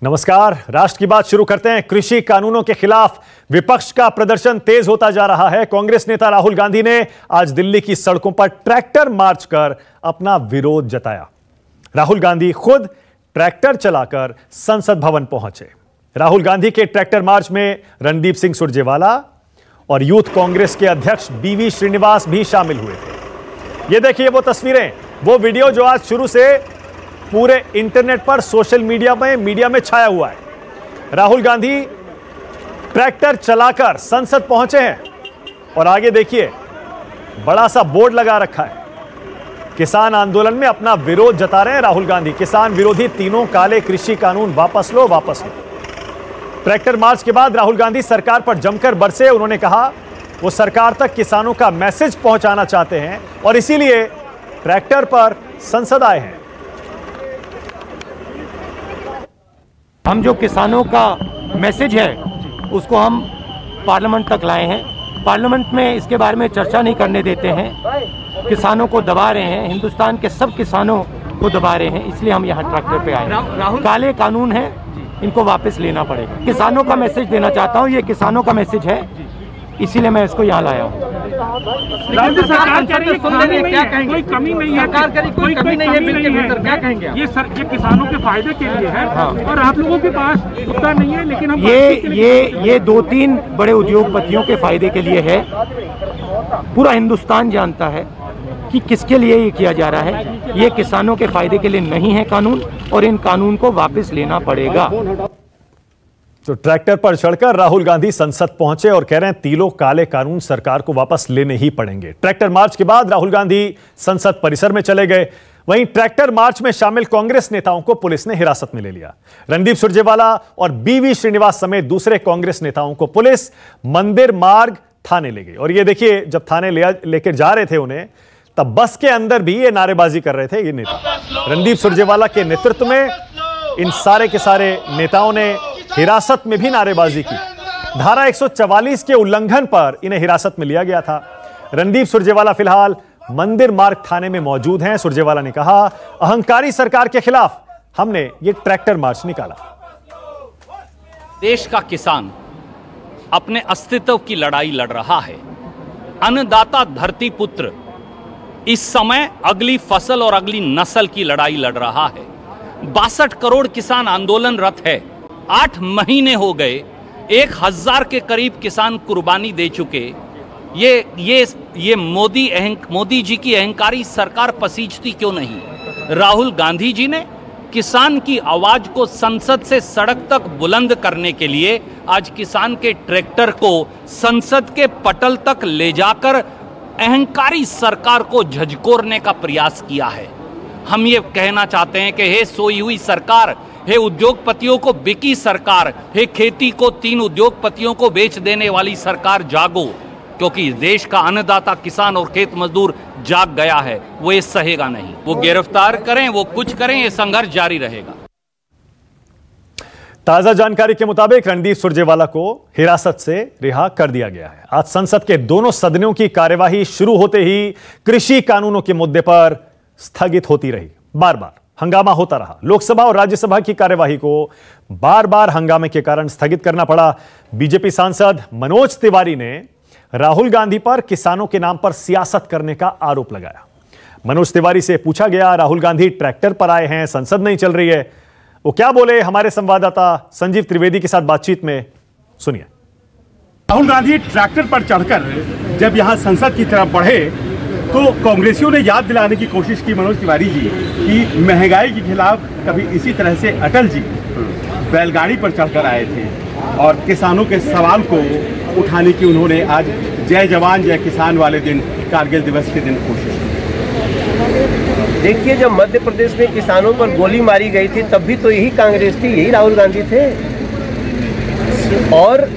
नमस्कार। राष्ट्र की बात शुरू करते हैं। कृषि कानूनों के खिलाफ विपक्ष का प्रदर्शन तेज होता जा रहा है। कांग्रेस नेता राहुल गांधी ने आज दिल्ली की सड़कों पर ट्रैक्टर मार्च कर अपना विरोध जताया। राहुल गांधी खुद ट्रैक्टर चलाकर संसद भवन पहुंचे। राहुल गांधी के ट्रैक्टर मार्च में रणदीप सिंह सुरजेवाला और यूथ कांग्रेस के अध्यक्ष बीवी श्रीनिवास भी शामिल हुए थे। ये देखिए वो तस्वीरें, वो वीडियो जो आज शुरू से पूरे इंटरनेट पर, सोशल मीडिया में छाया हुआ है। राहुल गांधी ट्रैक्टर चलाकर संसद पहुंचे हैं और आगे देखिए बड़ा सा बोर्ड लगा रखा है। किसान आंदोलन में अपना विरोध जता रहे हैं राहुल गांधी। किसान विरोधी तीनों काले कृषि कानून वापस लो, वापस लो। ट्रैक्टर मार्च के बाद राहुल गांधी सरकार पर जमकर बरसे। उन्होंने कहा वो सरकार तक किसानों का मैसेज पहुंचाना चाहते हैं और इसीलिए ट्रैक्टर पर संसद आए हैं। हम जो किसानों का मैसेज है उसको हम पार्लियामेंट तक लाए हैं। पार्लियामेंट में इसके बारे में चर्चा नहीं करने देते हैं। किसानों को दबा रहे हैं, हिंदुस्तान के सब किसानों को दबा रहे हैं, इसलिए हम यहाँ ट्रैक्टर पे आए हैं। काले कानून हैं, इनको वापस लेना पड़ेगा। किसानों का मैसेज देना चाहता हूँ, ये किसानों का मैसेज है, इसीलिए मैं इसको यहाँ लाया हूँ। सरकार कह रही है क्या कहेंगे? कोई कमी नहीं है, सरकार कह रही कोई कमी नहीं है बिल के भीतर, क्या कहेंगे? ये किसानों के फायदे के लिए है। हाँ। और आप लोगों के पास उत्तर नहीं है, लेकिन हम ये 2-3 बड़े उद्योगपतियों के फायदे के लिए है। पूरा हिंदुस्तान जानता है कि किसके लिए ये किया जा रहा है। ये किसानों के फायदे के लिए नहीं है कानून, और इन कानून को वापस लेना पड़ेगा। तो ट्रैक्टर पर चढ़कर राहुल गांधी संसद पहुंचे और कह रहे हैं तीनों काले कानून सरकार को वापस लेने ही पड़ेंगे। ट्रैक्टर मार्च के बाद राहुल गांधी संसद परिसर में चले गए। वहीं ट्रैक्टर मार्च में शामिल कांग्रेस नेताओं को पुलिस ने हिरासत में ले लिया। रणदीप सुरजेवाला और बीवी श्रीनिवास समेत दूसरे कांग्रेस नेताओं को पुलिस मंदिर मार्ग थाने ले गई। और ये देखिए, जब थाने लेकर जा रहे थे उन्हें, तब बस के अंदर भी ये नारेबाजी कर रहे थे ये नेता। रणदीप सुरजेवाला के नेतृत्व में इन सारे के सारे नेताओं ने हिरासत में भी नारेबाजी की। धारा 144 के उल्लंघन पर इन्हें हिरासत में लिया गया था। रणदीप सुरजेवाला फिलहाल मंदिर मार्ग थाने में मौजूद हैं। सुरजेवाला ने कहा, अहंकारी सरकार के खिलाफ हमने ये ट्रैक्टर मार्च निकाला। देश का किसान अपने अस्तित्व की लड़ाई लड़ रहा है। अन्नदाता धरती पुत्र इस समय अगली फसल और अगली नस्ल की लड़ाई लड़ रहा है। 62 करोड़ किसान आंदोलनरत है। 8 महीने हो गए, 1000 के करीब किसान कुर्बानी दे चुके। ये मोदी जी की अहंकारी सरकार पसीजती क्यों नहीं? राहुल गांधी जी ने किसान की आवाज को संसद से सड़क तक बुलंद करने के लिए आज किसान के ट्रैक्टर को संसद के पटल तक ले जाकर अहंकारी सरकार को झकझोरने का प्रयास किया है। हम ये कहना चाहते हैं कि हे सोई हुई सरकार, हे उद्योगपतियों को बिकी सरकार, हे खेती को 3 उद्योगपतियों को बेच देने वाली सरकार, जागो, क्योंकि देश का अन्नदाता किसान और खेत मजदूर जाग गया है। वो ये सहेगा नहीं। वो गिरफ्तार करें, वो कुछ करें, ये संघर्ष जारी रहेगा। ताजा जानकारी के मुताबिक रणदीप सुरजेवाला को हिरासत से रिहा कर दिया गया है। आज संसद के दोनों सदनों की कार्यवाही शुरू होते ही कृषि कानूनों के मुद्दे पर स्थगित होती रही। बार बार हंगामा होता रहा। लोकसभा और राज्यसभा की कार्यवाही को बार बार हंगामे के कारण स्थगित करना पड़ा। बीजेपी सांसद मनोज तिवारी ने राहुल गांधी पर किसानों के नाम पर सियासत करने का आरोप लगाया। मनोज तिवारी से पूछा गया, राहुल गांधी ट्रैक्टर पर आए हैं, संसद नहीं चल रही है, वो क्या बोले? हमारे संवाददाता संजीव त्रिवेदी के साथ बातचीत में सुनिए। राहुल गांधी ट्रैक्टर पर चढ़कर जब यहां संसद की तरफ बढ़े तो कांग्रेसियों ने याद दिलाने की कोशिश की मनोज तिवारी जी कि महंगाई के खिलाफ कभी इसी तरह से अटल जी बैलगाड़ी पर चढ़कर आए थे और किसानों के सवाल को उठाने की उन्होंने आज जय जवान जय किसान वाले दिन, कारगिल दिवस के दिन कोशिश की। देखिए, जब मध्य प्रदेश में किसानों पर गोली मारी गई थी तब भी तो यही कांग्रेस थी, यही राहुल गांधी थे। और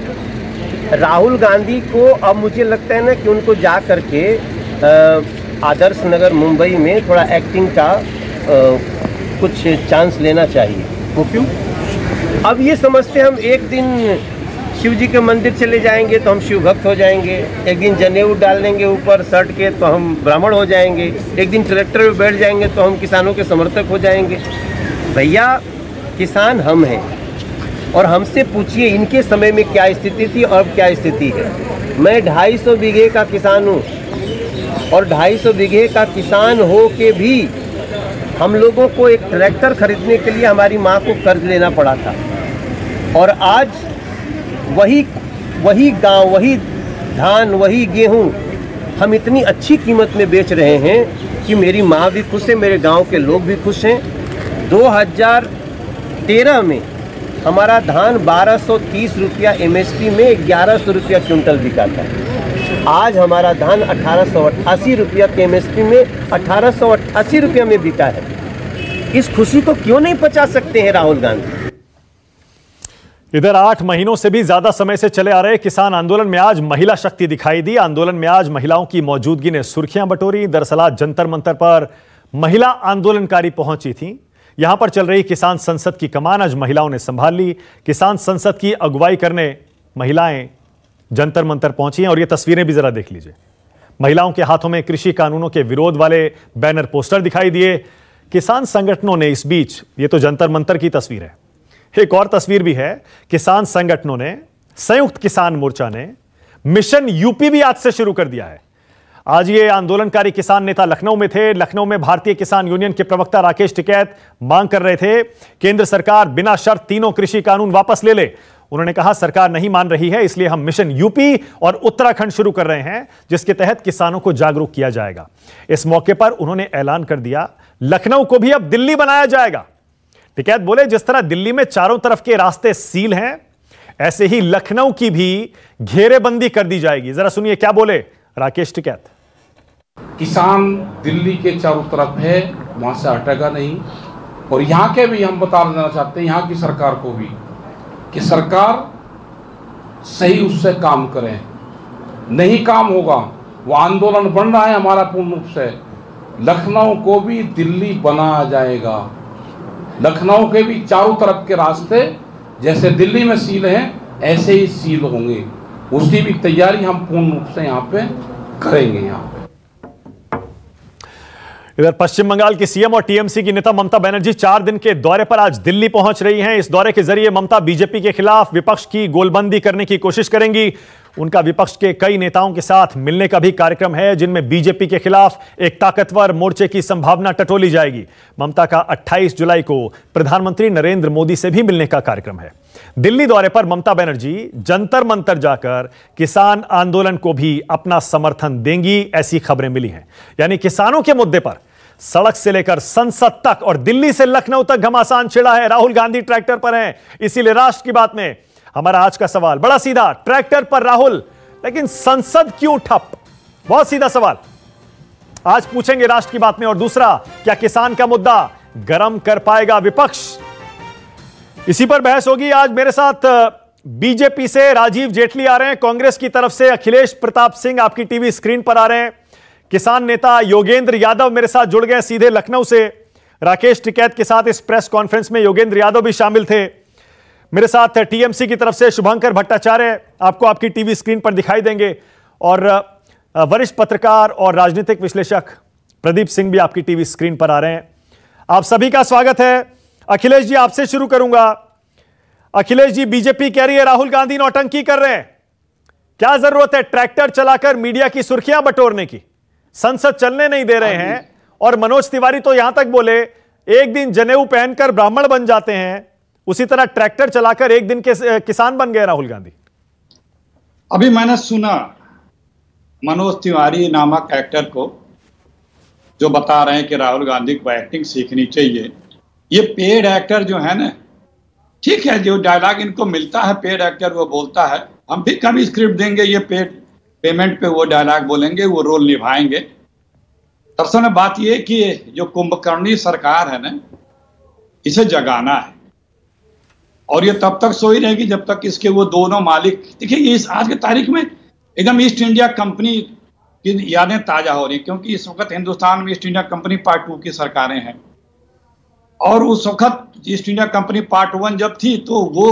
राहुल गांधी को अब मुझे लगता है ना कि उनको जा करके आदर्श नगर मुंबई में थोड़ा एक्टिंग का कुछ चांस लेना चाहिए। वो क्यों? अब ये समझते हम एक दिन शिव जी के मंदिर चले जाएंगे तो हम शिव भक्त हो जाएंगे, एक दिन जनेऊ डाल देंगे ऊपर शर्ट के तो हम ब्राह्मण हो जाएंगे, एक दिन ट्रैक्टर में बैठ जाएंगे तो हम किसानों के समर्थक हो जाएंगे। भैया, किसान हम हैं, और हमसे पूछिए इनके समय में क्या स्थिति थी और क्या स्थिति है। मैं 250 बीघे का किसान हूँ और 250 बीघे का किसान हो के भी हम लोगों को एक ट्रैक्टर खरीदने के लिए हमारी माँ को कर्ज लेना पड़ा था। और आज वही गांव, वही धान, वही गेहूं हम इतनी अच्छी कीमत में बेच रहे हैं कि मेरी माँ भी खुश है, मेरे गांव के लोग भी खुश हैं। 2013 में हमारा धान 1230 रुपया MSP में 1100 रुपया क्विंटल बिका था। आज हमारा धान 1888 रुपया के MSP में 1888 रुपया में बिका है। इस खुशी को क्यों नहीं पचा सकते हैं राहुल गांधी? इधर 8 महीनों से भी ज्यादा समय से चले आ रहे किसान आंदोलन में आज महिला शक्ति दिखाई दी। आंदोलन में आज महिलाओं की मौजूदगी ने सुर्खियां बटोरी। दरअसल आज जंतर मंतर पर महिला आंदोलनकारी पहुंची थी। यहां पर चल रही किसान संसद की कमान आज महिलाओं ने संभाल ली। किसान संसद की अगुवाई करने महिलाएं जंतर मंतर पहुंची हैं और ये तस्वीरें भी जरा देख लीजिए। महिलाओं के हाथों में कृषि कानूनों के विरोध वाले बैनर पोस्टर दिखाई दिए। किसान संगठनों ने इस बीच, ये तो जंतर मंतर की तस्वीर है, एक और तस्वीर भी है। किसान संगठनों ने, संयुक्त किसान मोर्चा ने मिशन यूपी भी आज से शुरू कर दिया है। आज ये आंदोलनकारी किसान नेता लखनऊ में थे। लखनऊ में भारतीय किसान यूनियन के प्रवक्ता राकेश टिकैत मांग कर रहे थे केंद्र सरकार बिना शर्त तीनों कृषि कानून वापस ले ले। उन्होंने कहा सरकार नहीं मान रही है, इसलिए हम मिशन यूपी और उत्तराखंड शुरू कर रहे हैं, जिसके तहत किसानों को जागरूक किया जाएगा। इस मौके पर उन्होंने ऐलान कर दिया लखनऊ को भी अब दिल्ली बनाया जाएगा। टिकैत बोले जिस तरह दिल्ली में चारों तरफ के रास्ते सील हैं, ऐसे ही लखनऊ की भी घेरेबंदी कर दी जाएगी। जरा सुनिए क्या बोले राकेश टिकैत। किसान दिल्ली के चारों तरफ है, वहां से हटेगा नहीं। और यहाँ के भी हम बता देना चाहते हैं यहाँ की सरकार को भी कि सरकार सही उससे काम करें। नहीं काम होगा, वो आंदोलन बन रहा है हमारा पूर्ण रूप से। लखनऊ को भी दिल्ली बनाया जाएगा। लखनऊ के भी चारों तरफ के रास्ते जैसे दिल्ली में सील हैं, ऐसे ही सील होंगे। उसकी भी तैयारी हम पूर्ण रूप से यहाँ पे करेंगे। यहाँ पे इधर पश्चिम बंगाल की सीएम और टीएमसी की नेता ममता बनर्जी 4 दिन के दौरे पर आज दिल्ली पहुंच रही हैं। इस दौरे के जरिए ममता बीजेपी के खिलाफ विपक्ष की गोलबंदी करने की कोशिश करेंगी। उनका विपक्ष के कई नेताओं के साथ मिलने का भी कार्यक्रम है, जिनमें बीजेपी के खिलाफ एक ताकतवर मोर्चे की संभावना टटोली जाएगी। ममता का 28 जुलाई को प्रधानमंत्री नरेंद्र मोदी से भी मिलने का कार्यक्रम है। दिल्ली दौरे पर ममता बनर्जी जंतर मंतर जाकर किसान आंदोलन को भी अपना समर्थन देंगी, ऐसी खबरें मिली हैं। यानी किसानों के मुद्दे पर सड़क से लेकर संसद तक और दिल्ली से लखनऊ तक घमासान छिड़ा है। राहुल गांधी ट्रैक्टर पर हैं, इसीलिए राष्ट्र की बात में हमारा आज का सवाल बड़ा सीधा, ट्रैक्टर पर राहुल, लेकिन संसद क्यों ठप? बहुत सीधा सवाल आज पूछेंगे राष्ट्र की बात में। और दूसरा, क्या किसान का मुद्दा गर्म कर पाएगा विपक्ष? इसी पर बहस होगी। आज मेरे साथ बीजेपी से राजीव जेटली आ रहे हैं, कांग्रेस की तरफ से अखिलेश प्रताप सिंह आपकी टीवी स्क्रीन पर आ रहे हैं, किसान नेता योगेंद्र यादव मेरे साथ जुड़ गए सीधे लखनऊ से। राकेश टिकैत के साथ इस प्रेस कॉन्फ्रेंस में योगेंद्र यादव भी शामिल थे। मेरे साथ टीएमसी की तरफ से शुभंकर भट्टाचार्य आपको आपकी टीवी स्क्रीन पर दिखाई देंगे, और वरिष्ठ पत्रकार और राजनीतिक विश्लेषक प्रदीप सिंह भी आपकी टीवी स्क्रीन पर आ रहे हैं। आप सभी का स्वागत है। अखिलेश जी, आपसे शुरू करूंगा। अखिलेश जी, बीजेपी कह रही है राहुल गांधी नौटंकी कर रहे हैं, क्या जरूरत है ट्रैक्टर चलाकर मीडिया की सुर्खियां बटोरने की? संसद चलने नहीं दे रहे हैं, और मनोज तिवारी तो यहां तक बोले एक दिन जनेऊ पहनकर ब्राह्मण बन जाते हैं, उसी तरह ट्रैक्टर चलाकर एक दिन के किसान बन गए राहुल गांधी। अभी मैंने सुना मनोज तिवारी नामक एक्टर को जो बता रहे हैं कि राहुल गांधी को एक्टिंग सीखनी चाहिए। ये पेड एक्टर जो है ना, ठीक है, जो डायलॉग इनको मिलता है पेड एक्टर वो बोलता है, हम भी कभी स्क्रिप्ट देंगे, ये पेड पेमेंट पे वो डायलॉग बोलेंगे, वो रोल निभाएंगे। दरअसल में बात ये कि जो कुंभकर्णी सरकार है ना, इसे जगाना है, और ये तब तक सोई रहेगी जब तक इसके वो दोनों मालिक, देखिए ये इस आज की तारीख में एकदम ईस्ट इंडिया कंपनी की यादें ताजा हो रही, क्योंकि इस वक्त हिंदुस्तान में ईस्ट इंडिया कंपनी पार्ट 2 की सरकारें हैं, और उस वक्त ईस्ट इंडिया कंपनी पार्ट 1 जब थी तो वो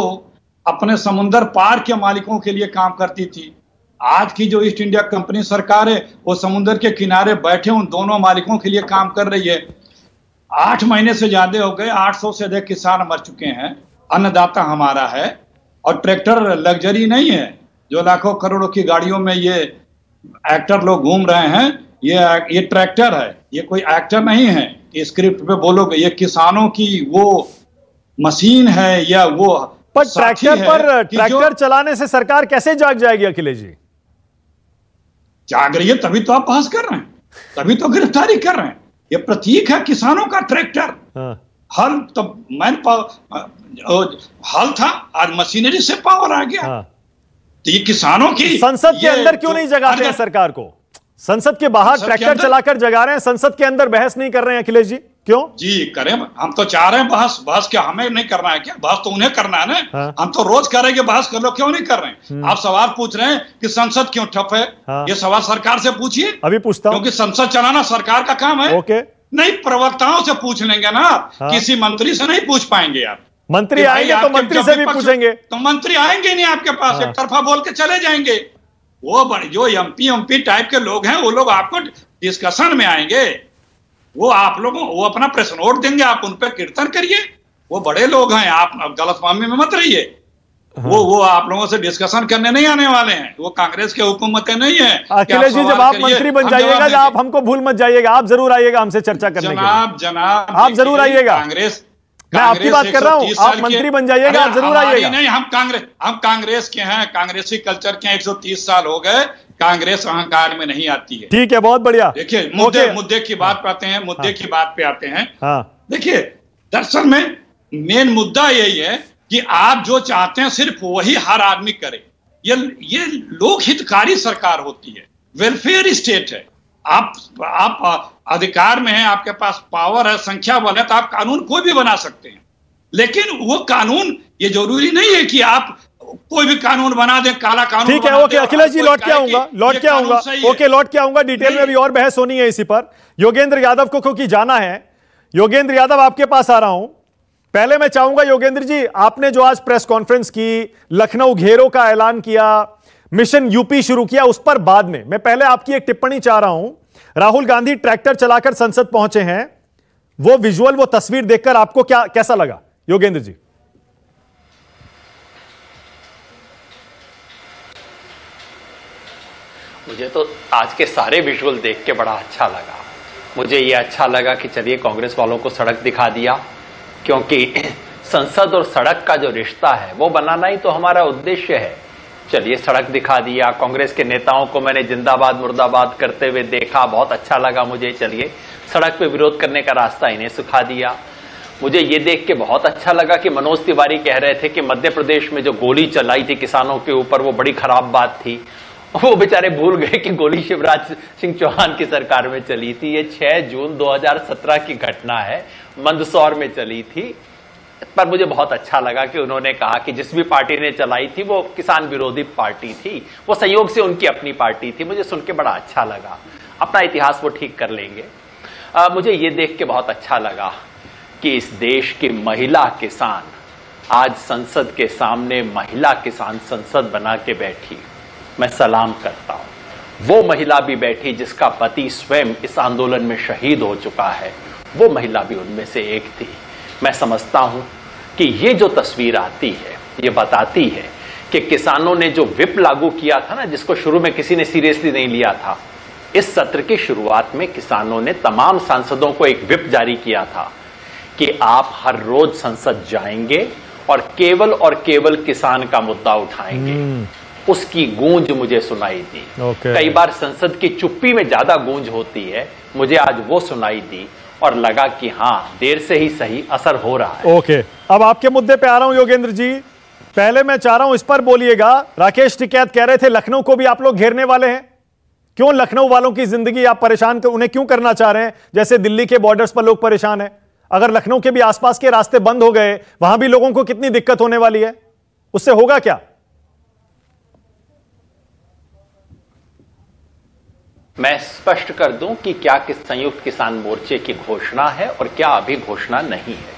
अपने समुंदर पार के मालिकों के लिए काम करती थी। आज की जो ईस्ट इंडिया कंपनी सरकार है वो समुद्र के किनारे बैठे उन दोनों मालिकों के लिए काम कर रही है। 8 महीने से ज्यादा हो गए, 800 से अधिक किसान मर चुके हैं, अन्नदाता हमारा है। और ट्रैक्टर लग्जरी नहीं है जो लाखों करोड़ों की गाड़ियों में ये एक्टर लोग घूम रहे हैं। ये ट्रैक्टर है, ये कोई एक्टर नहीं है कि स्क्रिप्ट पे बोलोगे। ये किसानों की वो मशीन है या वो पर ट्रैक्टर चलाने से सरकार कैसे जाग जाएगी अखिलेश जी? जाग रही है तभी तो आप बहस कर रहे हैं, तभी तो गिरफ्तारी कर रहे हैं। ये प्रतीक है किसानों का ट्रैक्टर। हल तो हल था, आज मशीनरी से पावर आ गया। तो ये किसानों की संसद के अंदर क्यों नहीं जगाते हैं सरकार को? संसद के बाहर ट्रैक्टर चलाकर जगा रहे हैं, संसद के अंदर बहस नहीं कर रहे हैं अखिलेश जी, क्यों? जी करें, हम तो चाह रहे हैं बहस क्या हमें नहीं करना है क्या? बहस तो उन्हें करना है ना। हम तो रोज करेंगे बहस, कर लो, क्यों नहीं कर रहे हैं? आप सवाल पूछ रहे हैं कि संसद क्यों ठप है। ये सवाल सरकार से पूछिए। अभी पूछता हूं, क्योंकि संसद चलाना सरकार का काम है। ओके, नहीं, प्रवक्ताओं से पूछ लेंगे ना। किसी मंत्री से नहीं पूछ पाएंगे आप। मंत्री आएंगे तो मंत्री से भी पूछेंगे। तो मंत्री आएंगे नहीं आपके पास, एक तरफा बोल के चले जाएंगे। वो जो एमपी टाइप के लोग हैं वो लोग आपको डिस्कशन में आएंगे, वो आप लोगों वो अपना प्रेस नोट देंगे, आप उन पर कीर्तन करिए। वो बड़े लोग हैं, आप गलतफहमी में मत रहिए। वो आप लोगों से डिस्कशन करने नहीं आने वाले हैं। वो कांग्रेस के हुकूमतें नहीं है। अखिलेश जी, जब आप मंत्री बन जाइएगा, आप हमको भूल मत जाइएगा, आप जरूर आइएगा हमसे चर्चा करने के लिए। जनाब आप जरूर आइएगा। कांग्रेस, मैं आपकी बात कर रहा हूं, आप मंत्री बन जाइएगा, आप जरूर आइएगा। नहीं, हम कांग्रेस के हैं, कांग्रेसी कल्चर के 130 साल हो गए। कांग्रेस अहंकार में नहीं आती है। ठीक है, बहुत बढ़िया। देखिए मुद्दे की बात पे आते हैं, की बात पे आते हैं। देखिए, दरअसल में मेन मुद्दा यही है कि आप जो चाहते हैं सिर्फ वही हर आदमी करे। ये लोक हितकारी सरकार होती है, वेलफेयर स्टेट है। आप अधिकार में हैं, आपके पास पावर है, संख्या बल है, तो आप कानून कोई भी बना सकते हैं। लेकिन वो कानून, ये जरूरी नहीं है कि आप कोई भी कानून बना दें, काला कानून। ठीक है, ओके अखिलेश जी, लौट के आऊंगा। ओके, लौट के आऊंगा। डिटेल में भी और बहस होनी है इसी पर। योगेंद्र यादव को क्योंकि जाना है, योगेंद्र यादव आपके पास आ रहा हूं। पहले मैं चाहूंगा योगेंद्र जी, आपने जो आज प्रेस कॉन्फ्रेंस की, लखनऊ घेरों का ऐलान किया, मिशन यूपी शुरू किया, उस पर बाद में मैं पहले आपकी एक टिप्पणी चाह रहा हूं। राहुल गांधी ट्रैक्टर चलाकर संसद पहुंचे हैं, वो विजुअल, वो तस्वीर देखकर आपको कैसा लगा योगेंद्र जी? मुझे तो आज के सारे विजुअल देख के बड़ा अच्छा लगा। मुझे ये अच्छा लगा कि चलिए कांग्रेस वालों को सड़क दिखा दिया, क्योंकि संसद और सड़क का जो रिश्ता है वो बनाना ही तो हमारा उद्देश्य है। चलिए सड़क दिखा दिया, कांग्रेस के नेताओं को मैंने जिंदाबाद मुर्दाबाद करते हुए देखा, बहुत अच्छा लगा मुझे। चलिए सड़क पे विरोध करने का रास्ता इन्हें सिखा दिया। मुझे ये देख के बहुत अच्छा लगा कि मनोज तिवारी कह रहे थे कि मध्य प्रदेश में जो गोली चलाई थी किसानों के ऊपर वो बड़ी खराब बात थी। वो बेचारे भूल गए कि गोली शिवराज सिंह चौहान की सरकार में चली थी। ये 6 जून 2017 की घटना है, मंदसौर में चली थी। पर मुझे बहुत अच्छा लगा कि उन्होंने कहा कि जिस भी पार्टी ने चलाई थी वो किसान विरोधी पार्टी थी, वो संयोग से उनकी अपनी पार्टी थी। मुझे सुन के बड़ा अच्छा लगा। अपना इतिहास वो ठीक कर लेंगे। मुझे ये देख के बहुत अच्छा लगा कि इस देश की महिला किसान आज संसद के सामने महिला किसान संसद बना के बैठी। मैं सलाम करता हूं। वो महिला भी बैठी जिसका पति स्वयं इस आंदोलन में शहीद हो चुका है, वो महिला भी उनमें से एक थी। मैं समझता हूं कि ये जो तस्वीर आती है ये बताती है कि किसानों ने जो विप लागू किया था ना, जिसको शुरू में किसी ने सीरियसली नहीं लिया था, इस सत्र की शुरुआत में किसानों ने तमाम सांसदों को एक विप जारी किया था कि आप हर रोज संसद जाएंगे और केवल किसान का मुद्दा उठाएंगे। उसकी गूंज मुझे सुनाई दी। कई बार संसद की चुप्पी में ज्यादा गूंज होती है, मुझे आज वो सुनाई दी और लगा कि हाँ, देर से ही सही असर हो रहा है। ओके, अब आपके मुद्दे पे आ रहा हूं योगेंद्र जी। पहले मैं चाह रहा हूं इस पर बोलिएगा। राकेश टिकैत कह रहे थे लखनऊ को भी आप लोग घेरने वाले हैं। क्यों लखनऊ वालों की जिंदगी आप परेशान उन्हें क्यों करना चाह रहे हैं, जैसे दिल्ली के बॉर्डर्स पर लोग परेशान हैं? अगर लखनऊ के भी आसपास के रास्ते बंद हो गए, वहां भी लोगों को कितनी दिक्कत होने वाली है, उससे होगा क्या? मैं स्पष्ट कर दूं कि क्या संयुक्त किसान मोर्चे की घोषणा है और क्या अभी घोषणा नहीं है।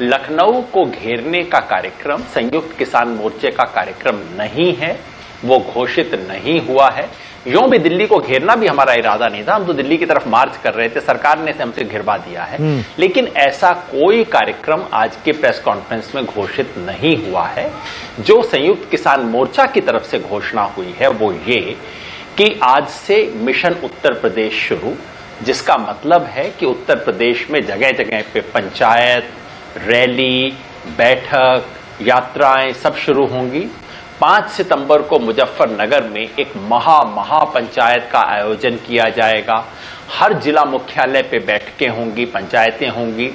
लखनऊ को घेरने का कार्यक्रम संयुक्त किसान मोर्चे का कार्यक्रम नहीं है। वो घोषित नहीं हुआ है। यूं भी दिल्ली को घेरना भी हमारा इरादा नहीं था, हम तो दिल्ली की तरफ मार्च कर रहे थे, सरकार ने हमसे घिरवा दिया है। लेकिन ऐसा कोई कार्यक्रम आज के प्रेस कॉन्फ्रेंस में घोषित नहीं हुआ है। जो संयुक्त किसान मोर्चा की तरफ से घोषणा हुई है वो ये कि आज से मिशन उत्तर प्रदेश शुरू, जिसका मतलब है कि उत्तर प्रदेश में जगह जगह पे पंचायत, रैली, बैठक, यात्राएं सब शुरू होंगी। 5 सितंबर को मुजफ्फरनगर में एक महापंचायत का आयोजन किया जाएगा। हर जिला मुख्यालय पे बैठकें होंगी, पंचायतें होंगी।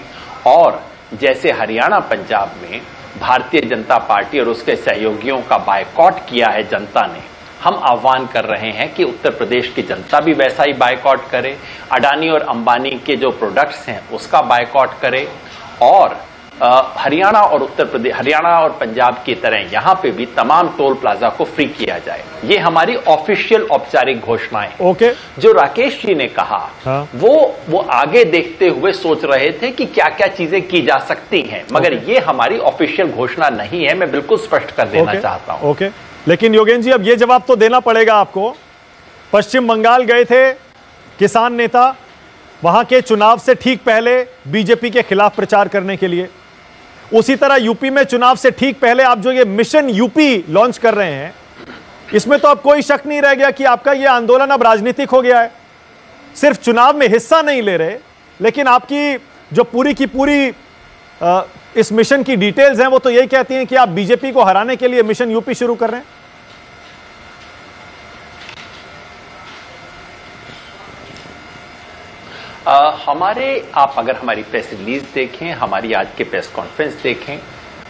और जैसे हरियाणा, पंजाब में भारतीय जनता पार्टी और उसके सहयोगियों का बायकॉट किया है जनता ने, हम आह्वान कर रहे हैं कि उत्तर प्रदेश की जनता भी वैसा ही बायकॉट करे, अडानी और अंबानी के जो प्रोडक्ट्स हैं उसका बायकॉट करे। और हरियाणा और उत्तर प्रदेश, हरियाणा और पंजाब की तरह यहां पे भी तमाम टोल प्लाजा को फ्री किया जाए। ये हमारी ऑफिशियल औपचारिक घोषणाएं। ओके। जो राकेश जी ने कहा, हाँ। वो आगे देखते हुए सोच रहे थे कि क्या क्या चीजें की जा सकती हैं, मगर ये हमारी ऑफिशियल घोषणा नहीं है, मैं बिल्कुल स्पष्ट कर देना चाहता हूं। ओके। लेकिन योगेंद्र जी, अब ये जवाब तो देना पड़ेगा आपको। पश्चिम बंगाल गए थे किसान नेता, वहां के चुनाव से ठीक पहले बीजेपी के खिलाफ प्रचार करने के लिए। उसी तरह यूपी में चुनाव से ठीक पहले आप जो ये मिशन यूपी लॉन्च कर रहे हैं, इसमें तो अब कोई शक नहीं रह गया कि आपका ये आंदोलन अब राजनीतिक हो गया है। सिर्फ चुनाव में हिस्सा नहीं ले रहे, लेकिन आपकी जो पूरी की पूरी इस मिशन की डिटेल्स हैं वो तो यही कहती हैं कि आप बीजेपी को हराने के लिए मिशन यूपी शुरू कर रहे हैं। आप अगर हमारी प्रेस रिलीज देखें, हमारी आज के प्रेस कॉन्फ्रेंस देखें,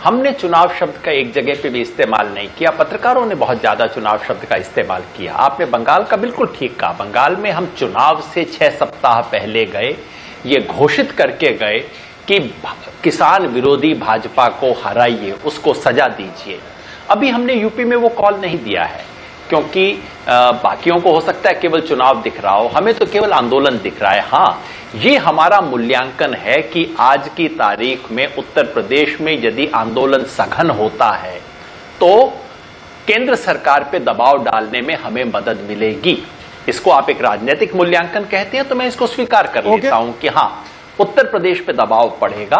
हमने चुनाव शब्द का एक जगह पे भी इस्तेमाल नहीं किया। पत्रकारों ने बहुत ज्यादा चुनाव शब्द का इस्तेमाल किया। आपने बंगाल का बिल्कुल ठीक कहा। बंगाल में हम चुनाव से 6 सप्ताह पहले गए, ये घोषित करके गए कि किसान विरोधी भाजपा को हराइए, उसको सजा दीजिए। अभी हमने यूपी में वो कॉल नहीं दिया है, क्योंकि बाकियों को हो सकता है केवल चुनाव दिख रहा हो, हमें तो केवल आंदोलन दिख रहा है। हाँ, ये हमारा मूल्यांकन है कि आज की तारीख में उत्तर प्रदेश में यदि आंदोलन सघन होता है तो केंद्र सरकार पे दबाव डालने में हमें मदद मिलेगी। इसको आप एक राजनीतिक मूल्यांकन कहते हैं तो मैं इसको स्वीकार कर लेता हूं कि हाँ, उत्तर प्रदेश पे दबाव पड़ेगा,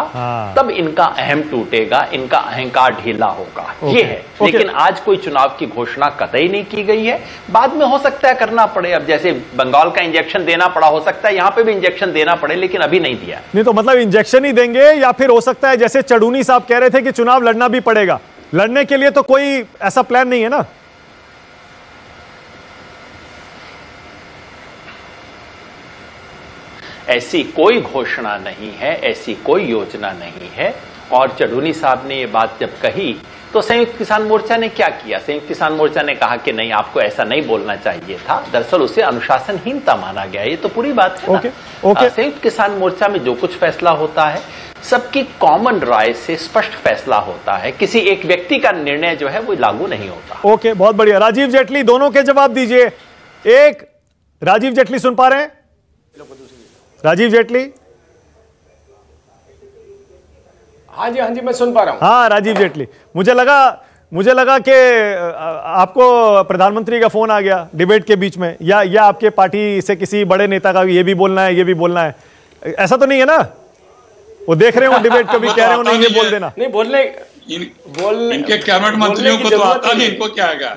तब इनका अहम टूटेगा, इनका अहंकार ढीला होगा। ये है। लेकिन आज कोई चुनाव की घोषणा कतई नहीं की गई है। बाद में हो सकता है करना पड़े। अब जैसे बंगाल का इंजेक्शन देना पड़ा, हो सकता है यहां पे भी इंजेक्शन देना पड़े, लेकिन अभी नहीं दिया। नहीं तो मतलब इंजेक्शन ही देंगे, या फिर हो सकता है जैसे चढ़ूनी साहब कह रहे थे कि चुनाव लड़ना भी पड़ेगा। लड़ने के लिए तो कोई ऐसा प्लान नहीं है ना। ऐसी कोई घोषणा नहीं है, ऐसी कोई योजना नहीं है। और चढ़ूनी साहब ने ये बात जब कही तो संयुक्त किसान मोर्चा ने क्या किया? संयुक्त किसान मोर्चा ने कहा कि नहीं, आपको ऐसा नहीं बोलना चाहिए था। दरअसल उसे अनुशासनहीनता माना गया। ये तो पूरी बात है ना। संयुक्त किसान मोर्चा में जो कुछ फैसला होता है सबकी कॉमन राय से स्पष्ट फैसला होता है। किसी एक व्यक्ति का निर्णय जो है वो लागू नहीं होता। ओके, बहुत बढ़िया। राजीव जेटली, दोनों के जवाब दीजिए। एक, राजीव जेटली सुन पा रहे हैं? राजीव जेटली? हाँ जी मैं सुन पा रहा हूं। हाँ, राजीव जेटली, मुझे लगा कि आपको प्रधानमंत्री का फोन आ गया डिबेट के बीच में, या आपके पार्टी से किसी बड़े नेता का ये भी बोलना है, ये भी बोलना है। ऐसा तो नहीं है ना? वो देख रहे हो डिबेट, कभी कह रहे हो नहीं ये बोल देना। नहीं, बोलने इनके कैबिनेट मंत्रियों को तो आता नहीं, इनको क्या आएगा?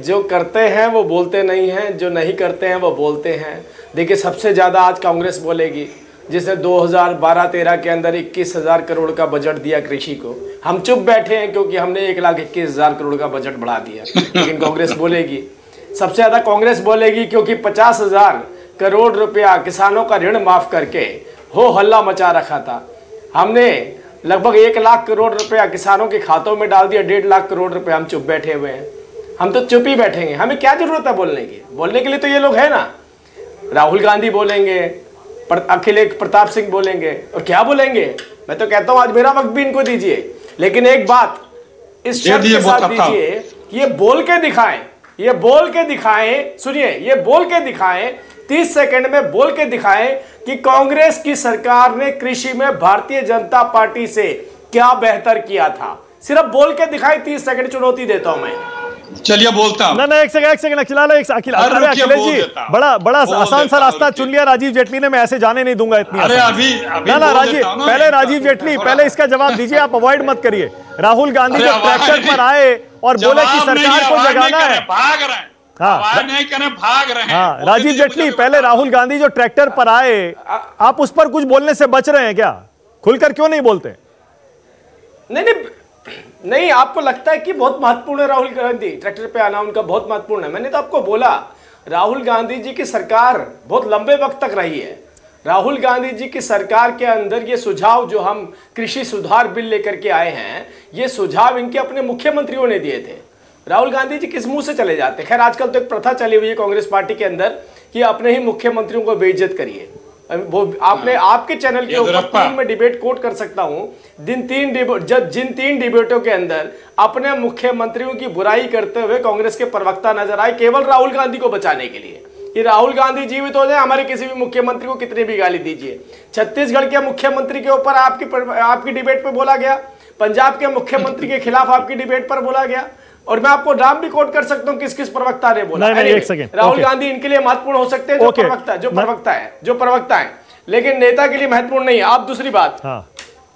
जो करते हैं वो बोलते नहीं हैं, जो नहीं करते हैं वो बोलते हैं। देखिए, सबसे ज्यादा आज कांग्रेस बोलेगी, जिसने 2012-13 के अंदर 21,000 करोड़ का बजट दिया कृषि को। हम चुप बैठे हैं क्योंकि हमने 1,21,000 करोड़ का बजट बढ़ा दिया, लेकिन कांग्रेस बोलेगी। सबसे ज्यादा कांग्रेस बोलेगी क्योंकि 50,000 करोड़ रुपया किसानों का ऋण माफ करके हो हल्ला मचा रखा था। हमने लगभग 1 लाख करोड़ रुपया किसानों के खातों में डाल दिया, 1.5 लाख करोड़ रुपया। हम चुप बैठे हुए हैं, हम तो चुप ही बैठेंगे। हमें क्या जरूरत है बोलने की? बोलने के लिए तो ये लोग है ना। राहुल गांधी बोलेंगे, अखिलेश प्रताप सिंह बोलेंगे, और क्या बोलेंगे? मैं तो कहता हूं आज मेरा वक्त भी इनको दीजिए, लेकिन एक बात इस शर्त के साथ दीजिए, ये बोल के दिखाएं, ये बोल के दिखाएं। सुनिए, ये बोल के दिखाएं, 30 सेकंड में बोल के दिखाएं कि कांग्रेस की सरकार ने कृषि में भारतीय जनता पार्टी से क्या बेहतर किया था। सिर्फ बोल के दिखाई, 30 सेकंड चुनौती देता हूं मैं। चलिए बोलता हूं। ना एक सेकंड अखिलेश जी, बड़ा आसान सा रास्ता चुन लिया राजीव जेटली ने, मैं ऐसे जाने नहीं दूंगा इतनी। अरे अभी ना राजीव, पहले राजीव जेटली, पहले इसका जवाब दीजिए, आप अवॉइड मत करिए। राहुल गांधी जो ट्रैक्टर पर आए और बोले कि सरकार को जगाना है, भाग रहे हैं, हाँ नहीं करें, भाग रहे हैं। हाँ राजीव जेटली, पहले राहुल गांधी जो ट्रैक्टर पर आए, आप उस पर कुछ बोलने से बच रहे हैं क्या? खुलकर क्यों नहीं बोलते? नहीं, आपको लगता है कि बहुत महत्वपूर्ण है राहुल गांधी ट्रैक्टर पे आना, उनका बहुत महत्वपूर्ण है। मैंने तो आपको बोला, राहुल गांधी जी की सरकार बहुत लंबे वक्त तक रही है। राहुल गांधी जी की सरकार के अंदर ये सुझाव जो हम कृषि सुधार बिल लेकर के आए हैं, ये सुझाव इनके अपने मुख्यमंत्रियों ने दिए थे। राहुल गांधी जी किस मुंह से चले जाते? खैर, आजकल तो एक प्रथा चली हुई है कांग्रेस पार्टी के अंदर कि अपने ही मुख्यमंत्रियों को बेइज्जत करिए। वो आपने आपके चैनल के ऊपर 3 में डिबेट कोट कर सकता हूं, जिन तीन डिबेटों के अंदर अपने मुख्यमंत्रियों की बुराई करते हुए कांग्रेस के प्रवक्ता नजर आए, केवल राहुल गांधी को बचाने के लिए कि राहुल गांधी जीवित हो जाए, हमारे किसी भी मुख्यमंत्री को कितनी भी गाली दीजिए। छत्तीसगढ़ के मुख्यमंत्री के ऊपर आपकी डिबेट पर बोला गया, पंजाब के मुख्यमंत्री के खिलाफ आपकी डिबेट पर बोला गया, और मैं आपको नाम भी कोट कर सकता हूं किस किस प्रवक्ता ने बोला। राहुल गांधी इनके लिए महत्वपूर्ण हो सकते हैं, जो प्रवक्ता है, लेकिन नेता के लिए महत्वपूर्ण नहीं है। आप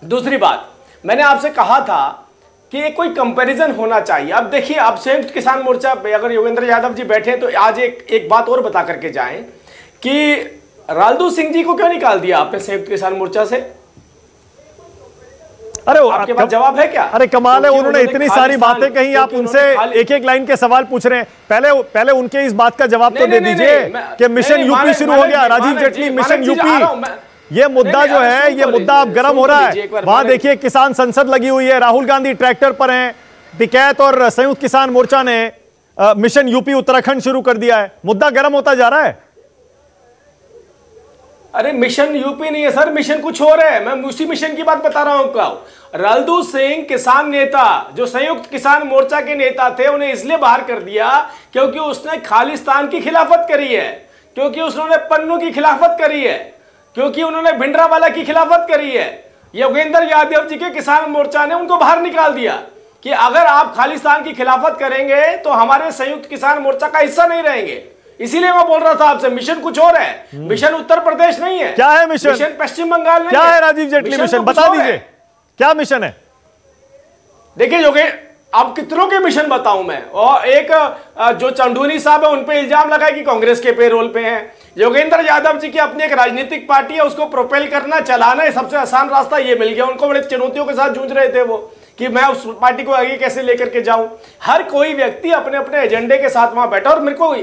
दूसरी बात मैंने आपसे कहा था कि कोई कंपैरिजन होना चाहिए। अब देखिए, अब संयुक्त किसान मोर्चा पे अगर योगेंद्र यादव जी बैठे तो आज एक बात और बता करके जाएं कि रालदू सिंह जी को क्यों निकाल दिया आपने संयुक्त किसान मोर्चा से? अरे आपके पास जवाब है क्या? अरे कमाल है, उन्होंने इतनी सारी बातें कही, आप उनसे एक एक लाइन के सवाल पूछ रहे हैं। पहले उनके इस बात का जवाब तो दे दीजिए कि मिशन यूपी शुरू हो गया। राजीव जेटली, मिशन यूपी, ये मुद्दा जो है, ये मुद्दा अब गर्म हो रहा है। वहां देखिए किसान संसद लगी हुई है, राहुल गांधी ट्रैक्टर पर हैं, टिकैत और संयुक्त किसान मोर्चा ने मिशन यूपी उत्तराखंड शुरू कर दिया है। मुद्दा गर्म होता जा रहा है। अरे मिशन यूपी नहीं है सर, मिशन कुछ और है। मैं उसी मिशन की बात बता रहा हूं आपको। रालदू सिंह किसान नेता, जो संयुक्त किसान मोर्चा के नेता थे, उन्हें इसलिए बाहर कर दिया क्योंकि उसने खालिस्तान की खिलाफत करी है, क्योंकि उसने पन्नू की खिलाफत करी है, क्योंकि उन्होंने भिंडरावाला की खिलाफत करी है। योगेंद्र यादव जी के किसान मोर्चा ने उनको बाहर निकाल दिया कि अगर आप खालिस्तान की खिलाफत करेंगे तो हमारे संयुक्त किसान मोर्चा का हिस्सा नहीं रहेंगे। इसीलिए मैं बोल रहा था आपसे, मिशन कुछ और है। मिशन उत्तर प्रदेश नहीं है। क्या है मिशन? मिशन पश्चिम बंगाल नहीं क्या है राजीव जेटली मिशन? बता दीजिए क्या मिशन है। देखिए योगेश, अब कितनों के मिशन बताऊं मैं। और एक जो चंदूनी साहब है, उन पे इल्जाम लगाए कि कांग्रेस के पेरोल पे हैं। योगेंद्र यादव जी की अपनी एक राजनीतिक पार्टी है, उसको प्रोपेल करना, चलाना, सबसे आसान रास्ता ये मिल गया उनको। बड़े चुनौतियों के साथ जूझ रहे थे वो कि मैं उस पार्टी को आगे कैसे लेकर के जाऊं। हर कोई व्यक्ति अपने अपने एजेंडे के साथ वहां बैठा, और मेरे को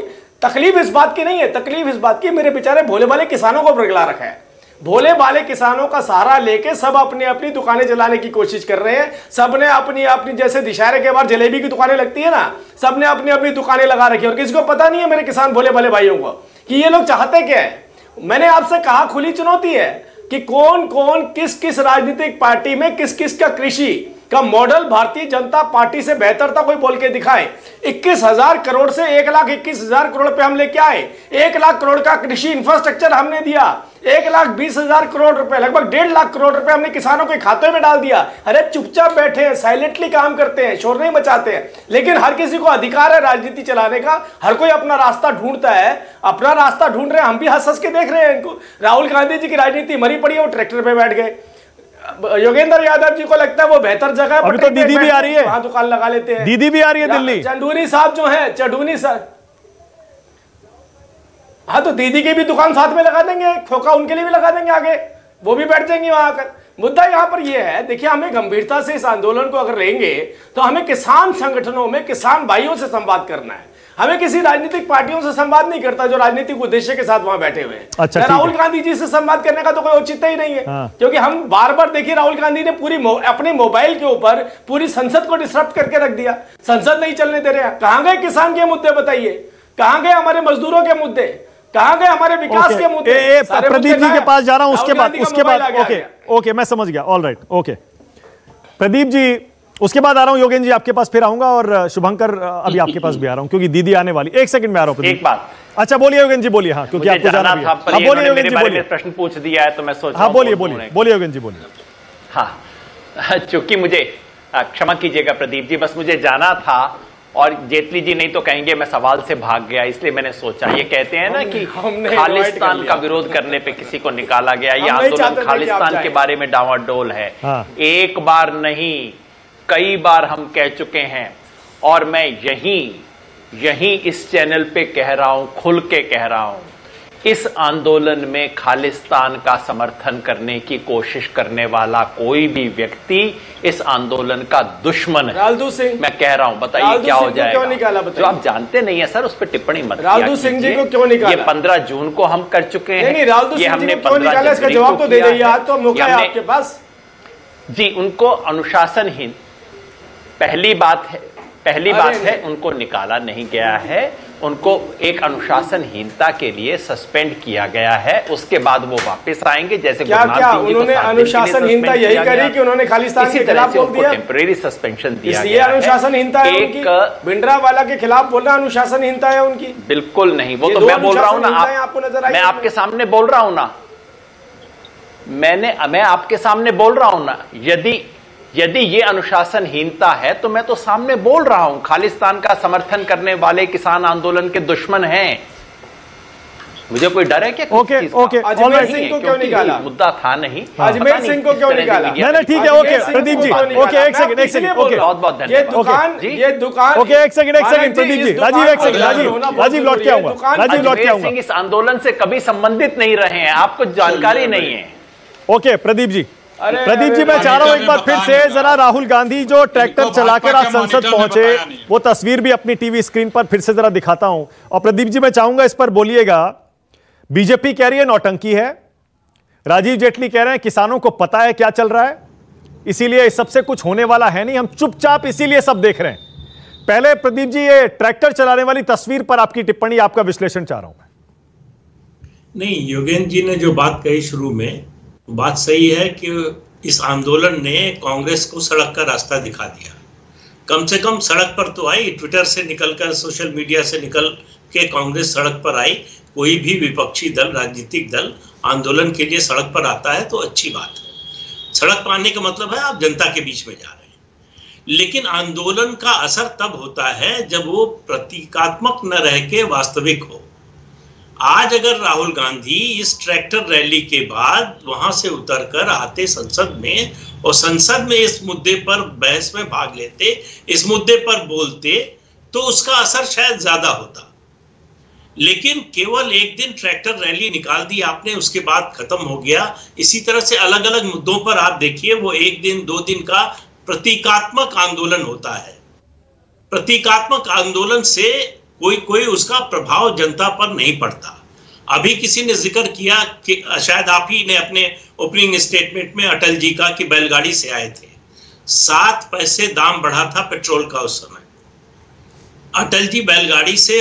तकलीफ इस बात की नहीं है, तकलीफ इस बात की मेरे बेचारे भोले भाले किसानों को बरगला रखा है। भोले भाले किसानों का सहारा लेके सब अपनी अपनी दुकानें चलाने की कोशिश कर रहे हैं। सबने अपनी अपनी, जैसे दशहरे के बाद जलेबी की दुकानें लगती है ना, सबने अपनी अपनी दुकानें लगा रखी है, और किसी को पता नहीं है मेरे किसान भोले भाले भाइयों को कि ये लोग चाहते क्या है। मैंने आपसे कहा, खुली चुनौती है कि कौन कौन किस किस राजनीतिक पार्टी में किस किस का कृषि का मॉडल भारतीय जनता पार्टी से बेहतर था, कोई बोल के दिखाए। 21,000 करोड़ से 1,21,000 करोड़ पे हम लेके आए। 1 लाख करोड़ का कृषि इंफ्रास्ट्रक्चर हमने दिया। 1,20,000 करोड़ रुपए, लगभग 1.5 लाख करोड़ रुपए हमने किसानों के खाते में डाल दिया। अरे चुपचाप बैठे हैं, साइलेंटली काम करते हैं, शोर नहीं मचाते हैं, लेकिन हर किसी को अधिकार है राजनीति चलाने का। हर कोई अपना रास्ता ढूंढता है, अपना रास्ता ढूंढ रहे हैं। हम भी हंस हंस के देख रहे हैं इनको। राहुल गांधी जी की राजनीति मरी पड़ी है, वो ट्रैक्टर पे बैठ गए। योगेंद्र यादव जी को लगता है वो बेहतर जगह है, अभी तो दीदी भी आ रही है, वहां दुकान लगा लेते हैं। दीदी भी आ रही है दिल्ली। चंदूनी साहब जो है, चंदूनी साहब, हाँ तो दीदी की भी दुकान साथ में लगा देंगे, खोखा उनके लिए भी लगा देंगे आगे, वो भी बैठ जाएंगे वहां आकर। मुद्दा यहां पर यह है, देखिए हमें गंभीरता से इस आंदोलन को अगर लेंगे तो हमें किसान संगठनों में किसान भाइयों से संवाद करना है। हमें किसी राजनीतिक पार्टियों से संवाद नहीं करता जो राजनीतिक उद्देश्य के साथ वहां बैठे हुए हैं। अच्छा, राहुल गांधी जी से संवाद करने का तो कोई औचित्य ही नहीं है। क्योंकि हम बार बार देखिए, राहुल गांधी ने पूरी अपने मोबाइल के ऊपर पूरी संसद को डिस्टर्ब करके रख दिया। संसद नहीं चलने दे रहे। कहां गए किसान के मुद्दे बताइए, कहां गए हमारे मजदूरों के मुद्दे, कहां गए हमारे विकास के मुद्दे। प्रदीप जी के पास जा रहा हूं, उसके बाद ओके मैं समझ गया, ऑल राइट, ओके प्रदीप जी, उसके बाद आ रहा हूं योगेंद्र जी आपके पास, फिर आऊंगा, और शुभंकर अभी आपके पास भी आ रहा हूं क्योंकि दीदी आने वाली। 1 सेकंड में आ रहा हूं। एक बात, अच्छा बोलिए योगेंद्र जी, बोलिए। हाँ, क्योंकि आपको जाना था। हाँ बोलिए योगेंद्र जी, बोलिए। प्रश्न पूछ दिया है तो मैं सोच, हाँ बोलिए योगेंद्र जी, बोलिए। हाँ, चूंकि मुझे क्षमा कीजिएगा प्रदीप जी, बस मुझे जाना था और जेटली जी नहीं तो कहेंगे मैं सवाल से भाग गया, इसलिए मैंने सोचा। ये कहते हैं ना कि खालिस्तान का विरोध करने पे किसी को निकाला गया, ये आंदोलन खालिस्तान के बारे में डावाडोल है। एक बार नहीं कई बार हम कह चुके हैं और मैं यहीं इस चैनल पे कह रहा हूं, खुल के कह रहा हूं, इस आंदोलन में खालिस्तान का समर्थन करने की कोशिश करने वाला कोई भी व्यक्ति इस आंदोलन का दुश्मन है। राजदूत सिंह, मैं कह रहा हूं, बताइए क्या हो जाएगा? क्यों निकाला बताइए? जो आप जानते नहीं है सर, उस पर टिप्पणी मत कीजिए। राजदूत सिंह जी को क्यों निकाला? ये 15 जून को हम कर चुके हैं। नहीं, राजदूत सिंह जी को क्यों निकाला, इसका जवाब तो दे दीजिए। आज तो मौका है आपके पास जी। उनको अनुशासनहीन, पहली बात है उनको निकाला नहीं गया है, उनको एक अनुशासनहीनता के लिए सस्पेंड किया गया है। उसके बाद वो वापस आएंगे। जैसे क्या उन्होंने अनुशासनहीनता यही करी कि उन्होंने खालिस्तान के खिलाफ बोल दिया, टेम्परेरी सस्पेंशन दिया गया है। अनुशासनहीनता है उनकी, भिंडरावाला के खिलाफ बोलना अनुशासनहीनता है उनकी? बिल्कुल नहीं, वो तो मैं बोल रहा हूं ना, आपको नजर आई? मैं आपके सामने बोल रहा हूं ना, मैं आपके सामने बोल रहा हूं ना, यदि ये अनुशासनहीनता है तो मैं तो सामने बोल रहा हूं, खालिस्तान का समर्थन करने वाले किसान आंदोलन के दुश्मन हैं। मुझे कोई डर है क्या? ओके अजमेर सिंह को क्यों निकाला? मुद्दा था नहीं। अजमेर सिंह को क्यों निकाला? नहीं ठीक है, ओके प्रदीप जी, ओके एक सेकंड ओके, बहुत धन्यवाद। ये दुकान ओके एक सेकंड प्रदीप जी, राजीव एक सेकंड, राजीव लौट के आऊंगा। इस आंदोलन से कभी संबंधित नहीं रहे हैं, आपको जानकारी नहीं है। ओके प्रदीप जी, मैं चाह रहा हूं एक बार फिर से जरा राहुल गांधी जो ट्रैक्टर चलाकर आज संसद पहुंचे, वो तस्वीर भी अपनी टीवी स्क्रीन पर फिर से जरा दिखाता हूं। और प्रदीप जी मैं चाहूंगा इस पर बोलिएगा। बीजेपी कह रही है नौटंकी है, राजीव जेटली कह रहे हैं किसानों को पता है क्या चल रहा है, इसीलिए इस सबसे कुछ होने वाला है नहीं, हम चुपचाप इसीलिए सब देख रहे हैं। पहले प्रदीप जी ये ट्रैक्टर चलाने वाली तस्वीर पर आपकी टिप्पणी, आपका विश्लेषण चाह रहा हूं मैं। नहीं, योगेंद्र जी ने जो बात कही शुरू में, बात सही है कि इस आंदोलन ने कांग्रेस को सड़क का रास्ता दिखा दिया। कम से कम सड़क पर तो आई, ट्विटर से निकलकर, सोशल मीडिया से निकल के कांग्रेस सड़क पर आई। कोई भी विपक्षी दल, राजनीतिक दल आंदोलन के लिए सड़क पर आता है तो अच्छी बात है। सड़क पर आने का मतलब है आप जनता के बीच में जा रहे हैं। लेकिन आंदोलन का असर तब होता है जब वो प्रतीकात्मक न रह के वास्तविक हो। आज अगर राहुल गांधी इस ट्रैक्टर रैली के बाद वहां से उतरकर आते संसद में और संसद में इस मुद्दे पर बहस में भाग लेते, इस मुद्दे पर बोलते, तो उसका असर शायद ज्यादा होता। लेकिन केवल एक दिन ट्रैक्टर रैली निकाल दी आपने, उसके बाद खत्म हो गया। इसी तरह से अलग अलग मुद्दों पर आप देखिए, वो एक दिन 2 दिन का प्रतीकात्मक आंदोलन होता है। प्रतीकात्मक आंदोलन से कोई उसका प्रभाव जनता पर नहीं पड़ता। अभी किसी ने जिक्र किया कि शायद आप ही ने अपने ओपनिंग स्टेटमेंट में अटल जी का कि बैलगाड़ी से आए थे। 7 पैसे दाम बढ़ा था पेट्रोल का उस समय। अटल जी बैलगाड़ी से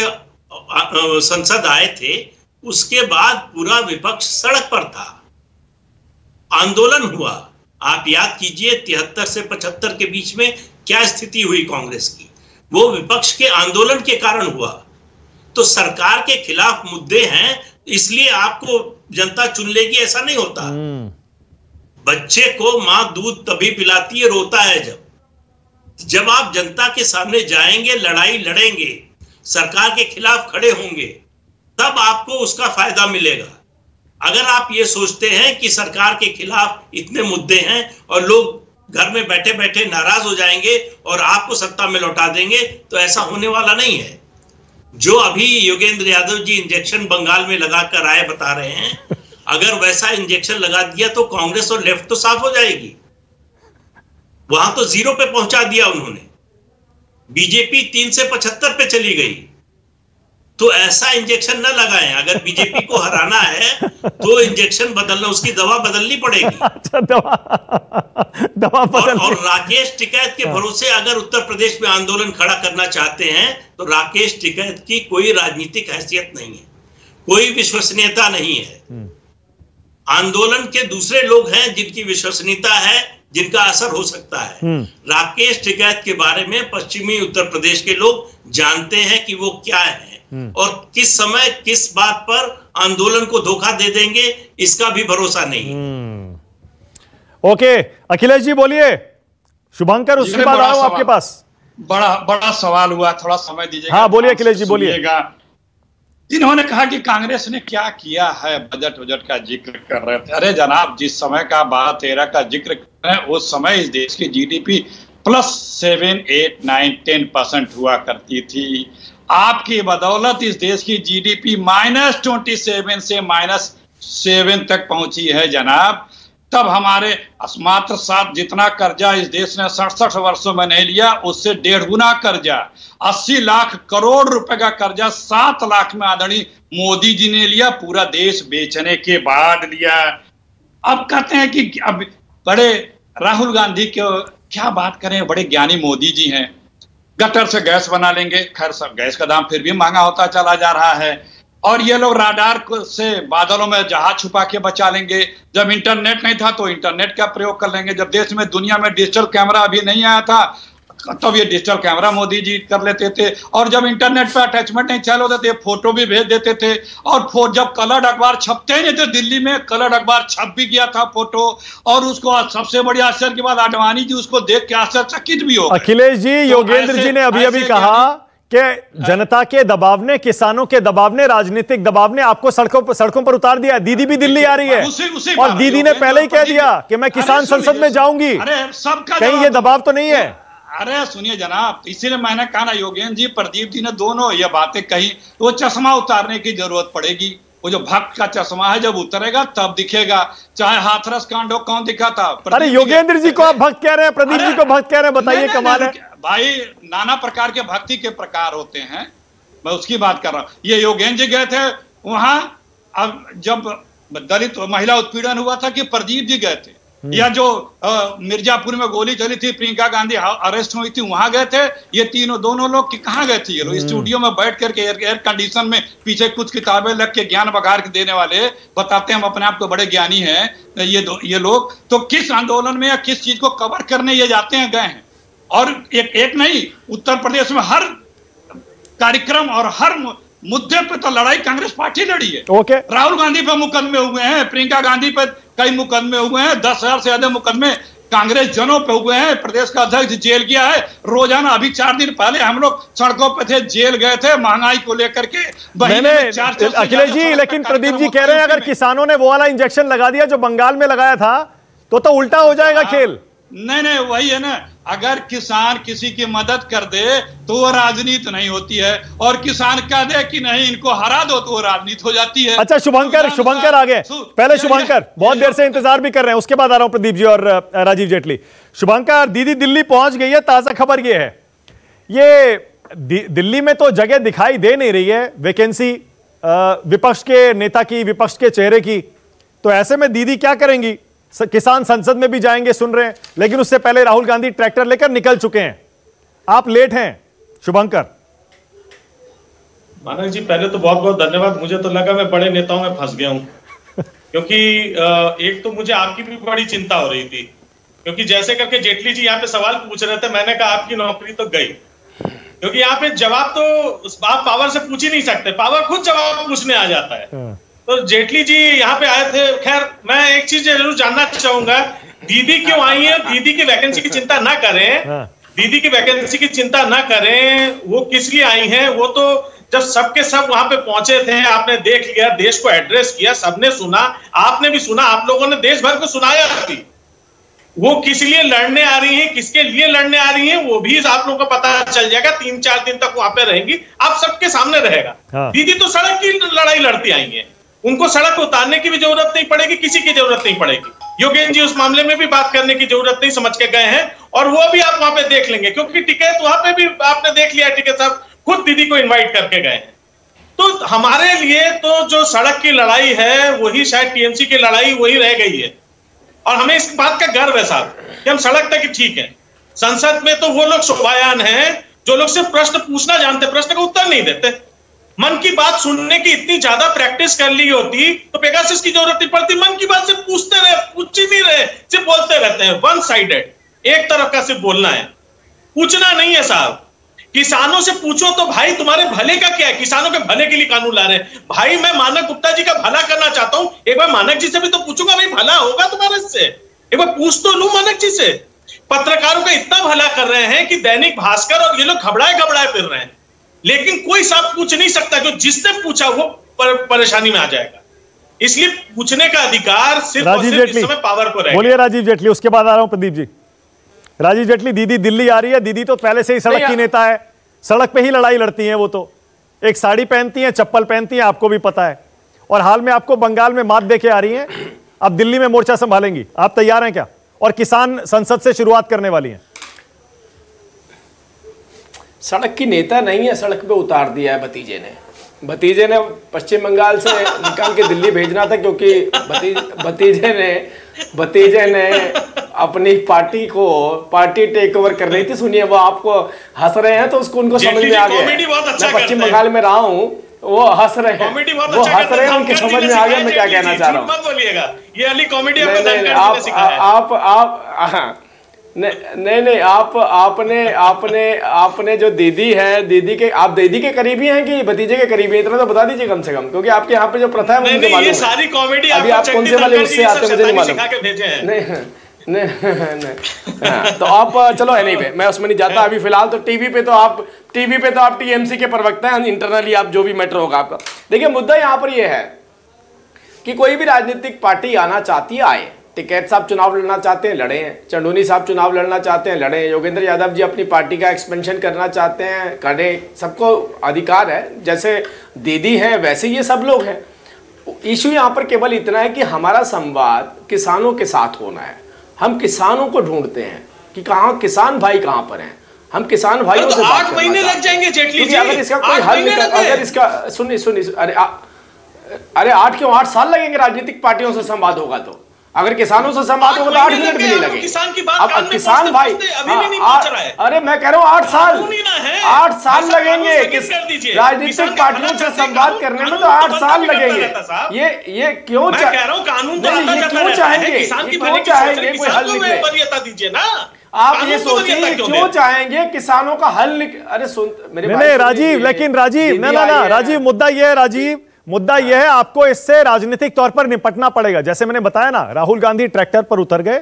संसद आए थे, उसके बाद पूरा विपक्ष सड़क पर था, आंदोलन हुआ। आप याद कीजिए 73 से 75 के बीच में क्या स्थिति हुई कांग्रेस की, वो विपक्ष के आंदोलन के कारण हुआ। तो सरकार के खिलाफ मुद्दे हैं, इसलिए आपको जनता चुन लेगी ऐसा नहीं होता। बच्चे को मां दूध तभी पिलाती है, रोता है जब आप जनता के सामने जाएंगे, लड़ाई लड़ेंगे, सरकार के खिलाफ खड़े होंगे, तब आपको उसका फायदा मिलेगा। अगर आप ये सोचते हैं कि सरकार के खिलाफ इतने मुद्दे हैं और लोग घर में बैठे बैठे नाराज हो जाएंगे और आपको सत्ता में लौटा देंगे, तो ऐसा होने वाला नहीं है। जो अभी योगेंद्र यादव जी इंजेक्शन बंगाल में लगाकर आए बता रहे हैं, अगर वैसा इंजेक्शन लगा दिया तो कांग्रेस और लेफ्ट तो साफ हो जाएगी। वहां तो 0 पे पहुंचा दिया उन्होंने, बीजेपी 3 से 75 पे चली गई। तो ऐसा इंजेक्शन न लगाएं। अगर बीजेपी को हराना है तो इंजेक्शन बदलना, उसकी दवा बदलनी पड़ेगी। अच्छा, दवा और राकेश टिकैत के भरोसे अगर उत्तर प्रदेश में आंदोलन खड़ा करना चाहते हैं तो राकेश टिकैत की कोई राजनीतिक हैसियत नहीं है, कोई विश्वसनीयता नहीं है। आंदोलन के दूसरे लोग हैं जिनकी विश्वसनीयता है, जिनका असर हो सकता है। राकेश टिकैत के बारे में पश्चिमी उत्तर प्रदेश के लोग जानते हैं कि वो क्या है और किस समय किस बात पर आंदोलन को धोखा दे देंगे, इसका भी भरोसा नहीं। ओके, अखिलेश जी बोलिए, शुभंकर, उसके बाद आओ आपके पास। बड़ा सवाल हुआ, थोड़ा समय दीजिएगा। हाँ बोलिए अखिलेश जी, बोलिए। इन्होंने कहा कि कांग्रेस ने क्या किया है, बजट का जिक्र कर रहे थे। अरे जनाब, जिस समय का 12-13 का जिक्र कर रहे हैं, उस समय इस देश की जीडीपी +7, 8, 9, 10% हुआ करती थी। आपकी बदौलत इस देश की जीडीपी -27 से -7 तक पहुंची है जनाब। तब हमारे मात्र 7 जितना कर्जा इस देश ने 67 वर्षों में नहीं लिया, उससे 1.5 गुना कर्जा, 80 लाख करोड़ रुपए का कर्जा 7 लाख में आदरणीय मोदी जी ने लिया, पूरा देश बेचने के बाद लिया। अब कहते हैं कि अब बड़े राहुल गांधी के क्या बात करें, बड़े ज्ञानी मोदी जी हैं। गटर से गैस बना लेंगे, खैर सब गैस का दाम फिर भी महंगा होता चला जा रहा है। और ये लोग राडार से बादलों में जहाज छुपा के बचा लेंगे। जब इंटरनेट नहीं था तो इंटरनेट का प्रयोग कर लेंगे। जब देश में दुनिया में डिजिटल कैमरा अभी नहीं आया था तब ये डिजिटल कैमरा मोदी जी कर लेते थे। और जब इंटरनेट पे अटैचमेंट नहीं चालू होते थे, फोटो भी भेज देते थे। और जब कलर्ड अखबार छपते ही नहीं थे, दिल्ली में कलर्ड अखबार छप भी गया था फोटो। और उसको सबसे बड़ी आश्चर्य की बात, आडवाणी जी उसको देख के आश्चर्यचकित भी हो गए। अखिलेश जी, योगेंद्र जी ने अभी कहा कि जनता के दबाव ने, किसानों के दबाव ने, राजनीतिक दबाव ने आपको सड़कों पर उतार दिया। दीदी भी दिल्ली आ रही है और दीदी ने पहले ही कह दिया कि मैं किसान संसद में जाऊंगी। कहीं ये दबाव तो नहीं है? अरे सुनिए जनाब, इसीलिए मैंने कहा ना, योगेंद्र जी, प्रदीप जी ने दोनों ये बातें कही। वो चश्मा उतारने की जरूरत पड़ेगी। वो जो भक्त का चश्मा है जब उतरेगा तब दिखेगा। चाहे हाथरस कांड हो, कौन दिखा था? अरे योगेंद्र जी को आप भक्त कह रहे हैं, प्रदीप जी को भक्त कह रहे हैं, बताइए कमाल है भाई। नाना प्रकार के भक्ति के प्रकार होते हैं, मैं उसकी बात कर रहा हूँ। ये योगेंद्र जी गए थे वहां, अब जब दलित महिला उत्पीड़न हुआ था कि प्रदीप जी गए थे, या जो मिर्जापुर में गोली चली थी, प्रियंका गांधी अरेस्ट हुई थी, वहां गए थे। ये दोनों लोग कहाँ गए थे? ये लोग स्टूडियो में बैठ करके एयर कंडीशन में पीछे कुछ किताबें लग के ज्ञान बघार के देने वाले बताते हैं हम अपने आप को बड़े ज्ञानी हैं। ये लोग तो किस आंदोलन में या किस चीज को कवर करने ये जाते हैं, गए हैं। और एक नहीं, उत्तर प्रदेश में हर कार्यक्रम और हर मुद्दे पे तो लड़ाई कांग्रेस पार्टी लड़ी है। राहुल गांधी पे मुकदमे हुए हैं, प्रियंका गांधी पे कई मुकदमे हुए हैं, 10,000 से ज्यादा मुकदमे कांग्रेस जनों पे हुए हैं। प्रदेश का अध्यक्ष जेल गया है रोजाना। अभी 4 दिन पहले हम लोग सड़कों पे थे, जेल गए थे महंगाई को लेकर के। अखिलेश जी, लेकिन प्रदीप जी कह रहे हैं अगर किसानों ने वो वाला इंजेक्शन लगा दिया जो बंगाल में लगाया था तो उल्टा हो जाएगा खेल। नहीं, वही है ना, अगर किसान किसी की मदद कर दे तो वो राजनीति नहीं होती है, और किसान कह दे कि नहीं इनको हरा दो तो वो राजनीति हो जाती है। अच्छा शुभंकर आ गए। पहले शुभंकर बहुत देर से इंतजार भी कर रहे हैं, उसके बाद आ रहा हूं प्रदीप जी और राजीव जेटली। शुभंकर, दीदी दिल्ली पहुंच गई है, ताजा खबर ये है, ये दिल्ली में तो जगह दिखाई दे नहीं रही है, वैकेंसी विपक्ष के नेता की, विपक्ष के चेहरे की। तो ऐसे में दीदी क्या करेंगी? किसान संसद में भी जाएंगे सुन रहे हैं, लेकिन उससे पहले राहुल गांधी ट्रैक्टर लेकर निकल चुके हैं। आप लेट हैं शुभंकर। मानक जी, पहले तो बहुत बहुत धन्यवाद। मुझे तो लगा मैं बड़े नेताओं में फंस गया हूं, क्योंकि एक तो मुझे आपकी भी बड़ी चिंता हो रही थी, क्योंकि जैसे करके जेटली जी यहाँ पे सवाल पूछ रहे थे, मैंने कहा आपकी नौकरी तो गई, क्योंकि यहाँ पे जवाब तो आप पावर से पूछ ही नहीं सकते, पावर खुद जवाब पूछने आ जाता है। तो जेटली जी यहाँ पे आए थे। खैर, मैं एक चीज जरूर जानना चाहूंगा, दीदी क्यों आई है? दीदी की वैकेंसी की चिंता ना करें, दीदी की वैकेंसी की चिंता ना करें। वो किस लिए आई हैं? वो तो जब सबके सब वहां पे पहुंचे थे, आपने देख लिया, देश को एड्रेस किया, सबने सुना, आपने भी सुना, आप लोगों ने देश भर को सुनाया भी। वो किस लिए लड़ने आ रही हैं, किसके लिए लड़ने आ रही हैं, वो भी आप लोगों को पता चल जाएगा। 3-4 दिन तक वहां पे रहेंगी, आप सबके सामने रहेगा। दीदी तो सड़क की लड़ाई लड़ती आई है, उनको सड़क उतारने की भी जरूरत नहीं पड़ेगी, किसी की जरूरत नहीं पड़ेगी। योगेंद्र जी उस मामले में भी बात करने की जरूरत नहीं, समझ के गए हैं, और वो भी आप वहां पे देख लेंगे, क्योंकि टिकट वहां पे भी आपने देख लिया, टिकट साहब खुद दीदी को इनवाइट करके गए हैं। तो हमारे लिए तो जो सड़क की लड़ाई है वही शायद टीएमसी की लड़ाई वही रह गई है, और हमें इस बात का गर्व है साहब कि हम सड़क तक ठीक है। संसद में तो वो लोग शोभायान हैं जो लोग सिर्फ प्रश्न पूछना जानते, प्रश्न का उत्तर नहीं देते। मन की बात सुनने की इतनी ज्यादा प्रैक्टिस कर ली होती तो पेगासस की जरूरत नहीं पड़ती। मन की बात सिर्फ पूछते रहे, पूछ ही नहीं रहे, सिर्फ बोलते रहते हैं, वन साइडेड, एक तरफ का सिर्फ बोलना है, पूछना नहीं है साहब। किसानों से पूछो तो भाई तुम्हारे भले का क्या है, किसानों के भले के लिए कानून ला रहे हैं। भाई मैं मानक गुप्ता जी का भला करना चाहता हूं, एक बार मानक जी से भी तो पूछूंगा, भाई भला होगा तुम्हारे से? एक बार पूछ तो लूं मानक जी से। पत्रकारों का इतना भला कर रहे हैं कि दैनिक भास्कर और ये लोग घबराए फिर रहे हैं, लेकिन कोई साहब पूछ नहीं सकता। जो जिसने पूछा वो परेशानी में आ जाएगा। इसलिए पूछने का अधिकार सिर्फ राजीव जेटली, पावर को रहेगा। बोलिए राजीव जेटली, उसके बाद आ रहा हूं प्रदीप जी। राजीव जेटली, दीदी दिल्ली आ रही है। दीदी तो पहले से ही सड़क की नेता है, सड़क पे ही लड़ाई लड़ती हैं। वो तो एक साड़ी पहनती हैं, चप्पल पहनती हैं, आपको भी पता है। और हाल में आपको बंगाल में मात देके आ रही हैं, अब दिल्ली में मोर्चा संभालेंगी। आप तैयार हैं क्या? और किसान संसद से शुरुआत करने वाली हैं। सड़क की नेता नहीं है, सड़क पे उतार दिया है भतीजे ने पश्चिम बंगाल से निकाल के दिल्ली भेजना था, क्योंकि भतीजे ने अपनी पार्टी टेक ओवर कर रही थी। सुनिए, वो आपको हंस रहे हैं तो उसको उनको समझ में आ गया। मैं पश्चिम बंगाल में रहा हूँ, वो हंस रहे हैं, उनकी समझ में आ गया मैं क्या कहना चाह रहा हूँ। मत बोलिएगा, ये अली कॉमेडी आपने जो दीदी है, आप दीदी के करीबी हैं कि भतीजे के करीबी हैं, इतना तो बता दीजिए कम से कम, क्योंकि आपके यहाँ पे जो प्रथा है मुझे मालूम है। सारी कॉमेडी अभी आप कौन से वाले उससे आते मुझे नहीं मालूम। नहीं तो आप चलो एनीवे, मैं उसमें नहीं जाता अभी फिलहाल। तो टीवी पे तो आप टीएमसी के प्रवक्ता हैं, इंटरनली आप जो भी मैटर होगा आपका। देखिए, मुद्दा यहाँ पर यह है कि कोई भी राजनीतिक पार्टी आना चाहती है, आए। टिकैत साहब चुनाव लड़ना चाहते हैं, लड़े हैं। चंदूनी साहब चुनाव लड़ना चाहते हैं, लड़े हैं। योगेंद्र यादव जी अपनी पार्टी का एक्सपेंशन करना चाहते हैं, करें। सबको अधिकार है, जैसे दीदी हैं वैसे ये सब लोग हैं। इशू यहाँ पर केवल इतना है कि हमारा संवाद किसानों के साथ होना है। हम किसानों को ढूंढते हैं कि कहाँ किसान भाई कहाँ पर हैं। हम किसान भाइयों से 8 महीने लग जाएंगे जेटली जी, अगर इसका कोई हल निकल, अगर इसका सुनिए अरे 8 क्यों 8 साल लगेंगे राजनीतिक पार्टियों से संवाद होगा तो। अगर किसानों से संवाद होगा तो 8 मिनट भी नहीं लगेंगे। किसान की बात अब किसान भाई अभी भी नहीं पहुंच रहा है। अरे मैं कह रहा हूँ 8 साल लगेंगे राजनीतिक पार्टियों से संवाद करने में, तो 8 साल लगेंगे। ये क्यों कह रहा हूँ, कानून क्यों चाहेंगे कोई हल निकले? दीजिए ना, आप ये सोचिए क्यों चाहेंगे किसानों का हल अरे सुन मेरे राजीव, लेकिन राजीव ना राजीव, मुद्दा यह है राजीव, मुद्दा यह है आपको इससे राजनीतिक तौर पर निपटना पड़ेगा। जैसे मैंने बताया ना, राहुल गांधी ट्रैक्टर पर उतर गए,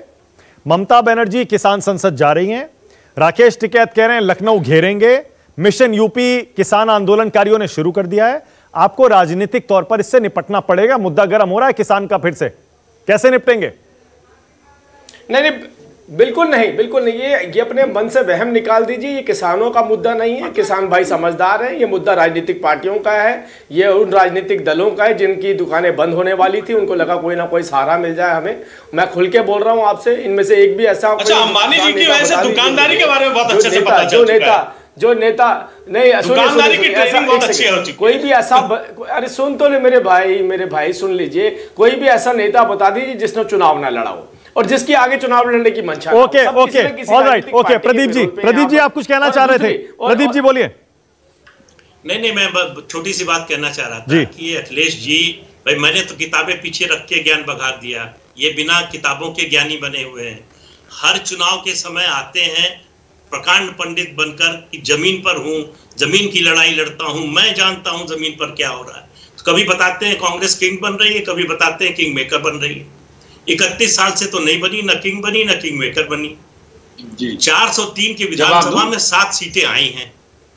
ममता बनर्जी किसान संसद जा रही हैं, राकेश टिकैत कह रहे हैं लखनऊ घेरेंगे, मिशन यूपी किसान आंदोलनकारियों ने शुरू कर दिया है। आपको राजनीतिक तौर पर इससे निपटना पड़ेगा। मुद्दा गर्म हो रहा है किसान का, फिर से कैसे निपटेंगे? नहीं, बिल्कुल नहीं। ये अपने मन से वहम निकाल दीजिए। ये किसानों का मुद्दा नहीं है, किसान भाई समझदार हैं। ये मुद्दा राजनीतिक पार्टियों का है, ये उन राजनीतिक दलों का है जिनकी दुकानें बंद होने वाली थी, उनको लगा कोई ना कोई सहारा मिल जाए हमें। मैं खुल के बोल रहा हूँ आपसे, इनमें से एक भी ऐसा अंबानी जी की वजह से दुकानदारी के बारे में बहुत अच्छे से पता चल चुका है। जो नेता नहीं, कोई भी ऐसा, अरे सुन तो ले मेरे भाई सुन लीजिए, कोई भी ऐसा नेता बता दीजिए जिसने चुनाव ना लड़ा हो और जिसकी आगे चुनाव लड़ने की मंशा। Okay, alright, okay. Pradeep ji आप कुछ कहना चाह रहे थे? प्रदीप जी बोलिए। नहीं, मैं छोटी सी बात कहना चाह रहा था कि अखिलेश जी भाई, मैंने तो किताबें पीछे रख के ज्ञान बघार दिया, ये बिना किताबों के ज्ञानी बने हुए हैं। हर चुनाव के समय आते हैं प्रकांड पंडित बनकर कि जमीन पर हूं, जमीन की लड़ाई लड़ता हूं, मैं जानता हूं जमीन पर क्या हो रहा है। तो कभी बताते हैं कांग्रेस किंग बन रही है, कभी बताते हैं किंग मेकर बन रही है। 31 साल से तो नहीं बनी, न किंग बनी न किंग मेकर बनी। 403 की विधानसभा में 7 सीटें आई हैं।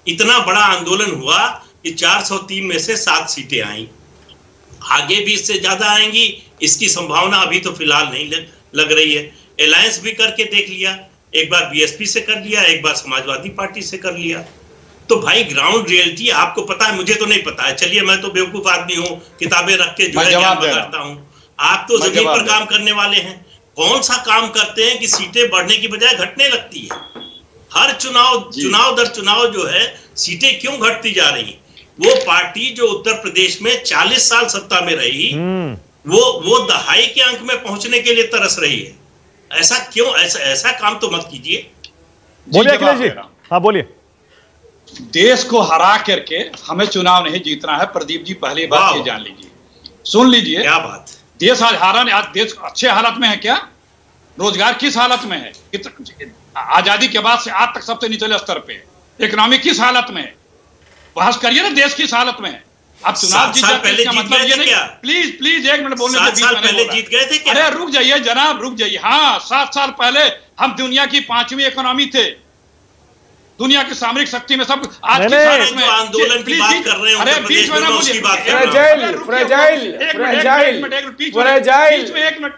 इतना बड़ा आंदोलन हुआ कि 403 में से 7 सीटें आई। आगे भी इससे ज्यादा आएंगी, इसकी संभावना अभी तो फिलहाल नहीं लग रही है। अलायंस भी करके देख लिया, एक बार बीएसपी से कर लिया, एक बार समाजवादी पार्टी से कर लिया। तो भाई ग्राउंड रियलिटी आपको पता है, मुझे तो नहीं पता है। चलिए, मैं तो बेवकूफ आदमी हूँ, किताबें रख के जो है ज्ञान बताता हूँ। आप तो जमीन पर काम करने वाले हैं। कौन सा काम करते हैं कि सीटें बढ़ने की बजाय घटने लगती है? हर चुनाव दर चुनाव जो है सीटें क्यों घटती जा रही? वो पार्टी जो उत्तर प्रदेश में 40 साल सत्ता में रही, वो दहाई के अंक में पहुंचने के लिए तरस रही है। ऐसा क्यों? ऐसा काम तो मत कीजिए। बोलिए अखिलेश जी। हाँ बोलिए। देश को हरा करके हमें चुनाव नहीं जीतना है। प्रदीप जी, पहली बात ये जान लीजिए, सुन लीजिए। क्या बात? देश आज हारा नहीं। आज देश अच्छे हालत में है क्या? रोजगार किस हालत में है? आजादी के बाद से आज तक सबसे निचले स्तर पे है। इकोनॉमी किस हालत में है? बहस करिए ना, देश किस हालत में है। आप चुनाव जीत जाते पहले हैं, जीत गए थे क्या? प्लीज 1 मिनट बोलने 7 साल पहले जीत गए थे क्या? अरे रुक जाइए जनाब, रुक जाइए। हाँ, 7 साल पहले हम दुनिया की 5वीं इकोनॉमी थे, दुनिया की सामरिक शक्ति में सब। आज के आंदोलन की बात कर रहे हैं, अरे बीच में ना मुझे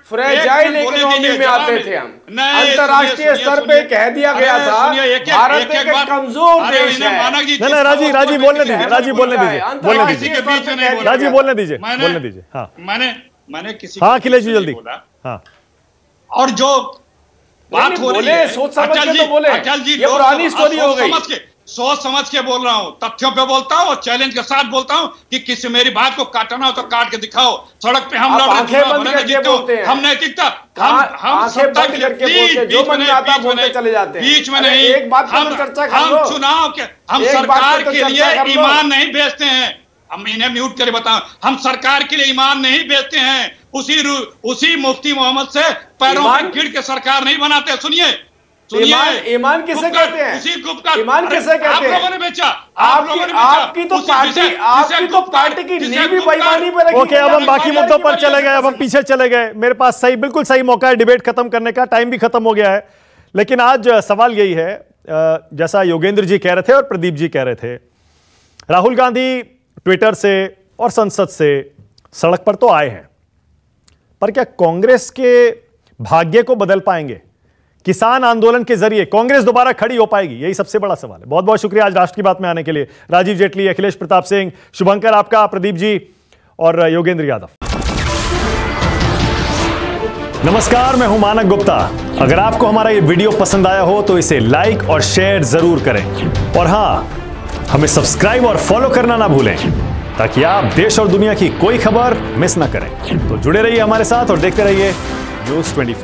फ्रेजाइल इकोनॉमी में आते थे हम। अंतरराष्ट्रीय स्तर पे कह दिया गया था भारत एक कमजोर देश है। नहीं, राजीव बोलने दीजिए, राजीव बोलने दीजिए, राजीव बोलने दीजिए। हाँ, मैंने किसी, हाँ अखिलेश जी जल्दी। हाँ, और जो बात हो रही है, सोच समझ के तो बोले, ये पुरानी स्टोरी हो गई। सोच समझ के बोल रहा हूँ, तथ्यों पे बोलता हूँ और चैलेंज के साथ बोलता हूँ कि किसी मेरी बात को काटना हो तो काट के दिखाओ। सड़क पे हम लड़ रहे हैं, हम नैतिकता, हम सत्ता के बीच में नहीं। एक बात हम चुनाव के, हम सरकार के लिए ईमान नहीं बेचते हैं। हम इन्हें म्यूट करके बताओ, हम सरकार के लिए ईमान नहीं बेचते हैं। उसी मुफ्ती मोहम्मद से पैरों में गिर के सरकार नहीं बनाते। सुनिए, ईमान किसे कहते हैं? उसी गुप्ता ईमान किसे कहते हैं? आप लोगों ने बेचा, आपकी तो पार्टी की नींव भी बेईमानी पे रखी। ओके, अब हम बाकी मुद्दों पर चले गए, अब हम पीछे चले गए। मेरे पास बिल्कुल सही मौका है डिबेट खत्म करने का, टाइम भी खत्म हो गया है। लेकिन आज सवाल यही है, जैसा योगेंद्र जी कह रहे थे और प्रदीप जी कह रहे थे, राहुल गांधी ट्विटर से और संसद से सड़क पर तो आए हैं, पर क्या कांग्रेस के भाग्य को बदल पाएंगे? किसान आंदोलन के जरिए कांग्रेस दोबारा खड़ी हो पाएगी? यही सबसे बड़ा सवाल है। बहुत बहुत शुक्रिया आज राष्ट्र की बात में आने के लिए, राजीव जेटली, अखिलेश प्रताप सिंह, शुभंकर आपका, प्रदीप जी और योगेंद्र यादव। नमस्कार, मैं हूं मानक गुप्ता। अगर आपको हमारा ये वीडियो पसंद आया हो तो इसे लाइक और शेयर जरूर करें, और हां, हमें सब्सक्राइब और फॉलो करना ना भूलें ताकि आप देश और दुनिया की कोई खबर मिस ना करें। तो जुड़े रहिए हमारे साथ और देखते रहिए न्यूज़ 24।